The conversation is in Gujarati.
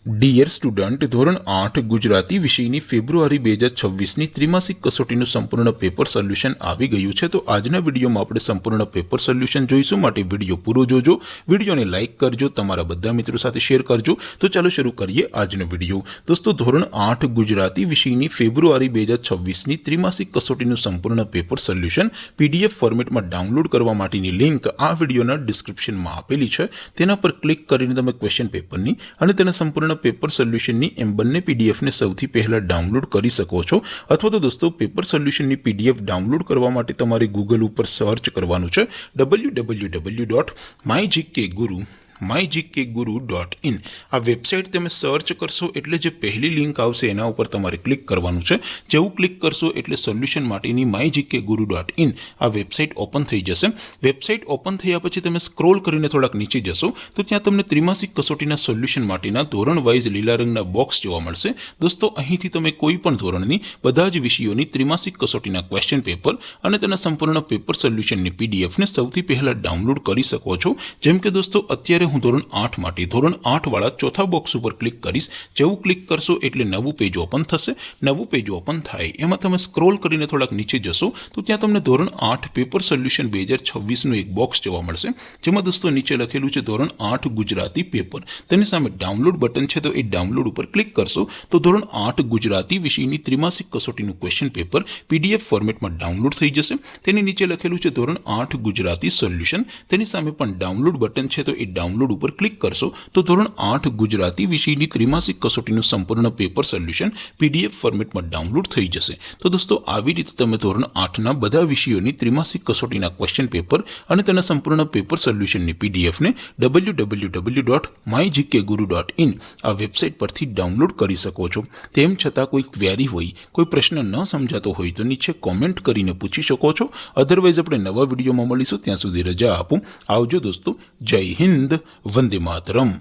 ડિયર સ્ટુડન્ટ, ધોરણ 8 ગુજરાતી વિષયની ફેબ્રુઆરી 2026ની ત્રિમાસિક કસોટીનું સંપૂર્ણ પેપર સોલ્યુશન આવી ગયું છે। તો આજના વિડીયોમાં આપણે સંપૂર્ણ પેપર સોલ્યુશન જોઈશું, માટે વિડીયો પૂરો જોજો, વિડીયોને લાઇક કરજો, તમારા બધા મિત્રો સાથે શેર કરજો। તો ચાલો શરૂ કરીએ આજનો વિડીયો। દોસ્તો, ધોરણ 8 ગુજરાતી વિષયની ફેબ્રુઆરી 2026ની ત્રિમાસિક કસોટીનું સંપૂર્ણ પેપર સોલ્યુશન PDF ફોર્મેટમાં ડાઉનલોડ કરવા માટેની લિંક આ વિડીયોના ડિસ્ક્રિપ્શનમાં આપેલી છે। તેના પર ક્લિક કરીને તમે ક્વેશ્ચન પેપરની અને તેના સંપૂર્ણ પેપર સોલ્યુશનની એમ બંને પીડીએફને સૌથી પહેલા ડાઉનલોડ કરી શકો છો। અથવા તો દોસ્તો, પેપર સોલ્યુશનની પીડીએફ ડાઉનલોડ કરવા માટે તમારે ગૂગલ ઉપર સર્ચ કરવાનું છે www.mygkguru.in। આ વેબસાઇટ તમે સર્ચ કરશો એટલે જે પહેલી લિંક આવશે એના ઉપર તમારે ક્લિક કરવાનું છે। જેવું ક્લિક કરશો એટલે સોલ્યુશન માટેની mygkguru.in આ વેબસાઇટ ઓપન થઈ જશે। વેબસાઇટ ઓપન થયા પછી તમે સ્ક્રોલ કરીને થોડાક નીચે જશો તો ત્યાં તમને ત્રિમાસિક કસોટીના સોલ્યુશન માટેના ધોરણ વાઇઝ લીલા રંગના બોક્સ જોવા મળશે। દોસ્તો, અહીંથી તમે કોઈ પણ ધોરણની બધા જ વિષયોની ત્રિમાસિક કસોટીના ક્વેશ્ચન પેપર અને તેના સંપૂર્ણ પેપર સોલ્યુશનની પીડીએફને સૌથી પહેલા ડાઉનલોડ કરી શકો છો। જેમ કે દોસ્તો, અત્યારે હું ધોરણ 8 માટે ધોરણ 8 વાળા ચોથા બોક્સ ઉપર ક્લિક કરીશ। જેવું ક્લિક કરશો એટલે નવું પેજ ઓપન થશે। નવું પેજ ઓપન થાય એમાં તમે સ્ક્રોલ કરીને થોડાક નીચે જશો તો ત્યાં તમને ધોરણ 8 પેપર સોલ્યુશન 2026નું એક બોક્સ જોવા મળશે, જેમાં દોસ્તો નીચે લખેલું છે ધોરણ 8 ગુજરાતી પેપર। તેની સામે ડાઉનલોડ બટન છે, તો એ ડાઉનલોડ ઉપર ક્લિક કરશો તો ધોરણ 8 ગુજરાતી વિષયની ત્રિમાસિક કસોટીનું ક્વેશ્ચન પેપર PDF ફોર્મેટમાં ડાઉનલોડ થઈ જશે। તેની નીચે લખેલું છે ધોરણ 8 ગુજરાતી સોલ્યુશન। તેની સામે પણ ડાઉનલોડ બટન છે, તો એ ડાઉનલોડ ઉપર ક્લિક કરશો તો ધોરણ 8 ગુજરાતી વિષયની ત્રિમાસિક કસોટીનું સંપૂર્ણ પેપર સોલ્યુશન PDF ફોર્મેટમાં ડાઉનલોડ થઈ જશે। તો દોસ્તો, આવી રીતે તમે ધોરણ 8ના બધા વિષયોની ત્રિમાસિક કસોટીના ક્વેશ્ચન પેપર અને તેના સંપૂર્ણ પેપર સોલ્યુશનની પીડીએફને www.mygkguru.in આ વેબસાઇટ પરથી ડાઉનલોડ કરી શકો છો। તેમ છતાં કોઈ ક્વેરી હોય, કોઈ પ્રશ્ન ન સમજાતો હોય તો નીચે કોમેન્ટ કરીને પૂછી શકો છો। અધરવાઇઝ આપણે નવા વિડીયોમાં મળીશું, ત્યાં સુધી રજા આપો। આવજો દોસ્તો, જય હિન્દ, વંદે માતરમ।